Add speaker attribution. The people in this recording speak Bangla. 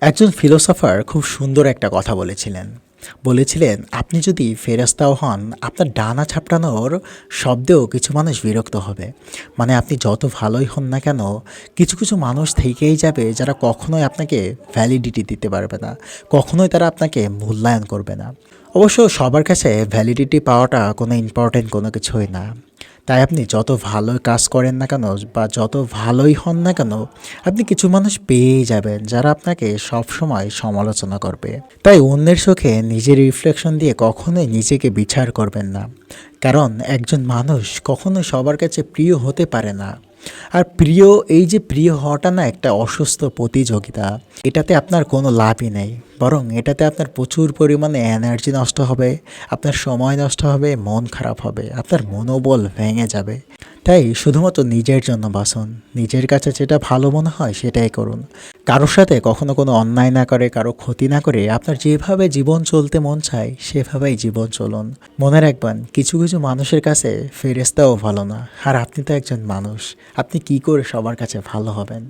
Speaker 1: একজন ফিলোসফার খুব সুন্দর একটা কথা বলেছিলেন। বলেছিলেন, আপনি যদি ফেরেশতাও হন, আপনার ডানা ঝাপটানোর শব্দেও কিছু মানুষ বিরক্ত হবে। মানে আপনি যত ভালোই হন না কেন, কিছু কিছু মানুষ থেকেই যাবে যারা কখনোই আপনাকে ভ্যালিডিটি দিতে পারবে না, কখনোই তারা আপনাকে মূল্যায়ন করবে না। অবশ্য সবার কাছে ভ্যালিডিটি পাওয়াটা কোনো ইম্পর্টেন্ট কোনো কিছুই না। তাই আপনি যত ভালো কাজ করেন না কেন বা যত ভালোই হন না কেন, আপনি কিছু মানুষ পেয়েই যাবেন যারা আপনাকে সবসময় সমালোচনা করবে। তাই অন্যের চোখে নিজের রিফ্লেকশন দিয়ে কখনোই নিজেকে বিচার করবেন না, কারণ একজন মানুষ কখনোই সবার কাছে প্রিয় হতে পারে না। আর প্রিয়, এই যে প্রিয় হওয়াটা না একটা অসুস্থ প্রতিযোগিতা। এটাতে আপনার কোনো লাভই নেই, বরং এটাতে আপনার প্রচুর পরিমাণে এনার্জি নষ্ট হবে, আপনার সময় নষ্ট হবে, মন খারাপ হবে, আপনার মনোবল ভেঙে যাবে। তাই শুধুমাত্র নিজের জন্য বাঁচুন, নিজের কাছে যেটা ভালো মনে হয় সেটাই করুন। কারোর সাথে কখনো কোনো অন্যায় না করে, কারো ক্ষতি না করে আপনার যেভাবে জীবন চলতে মন চায় সেভাবেই জীবন চলুন। মনে রাখবেন, কিছু কিছু মানুষের কাছে ফেরেশতাও ভালো না, আর আপনি তো একজন মানুষ। আপনি কি করে সবার কাছে ভালো হবেন?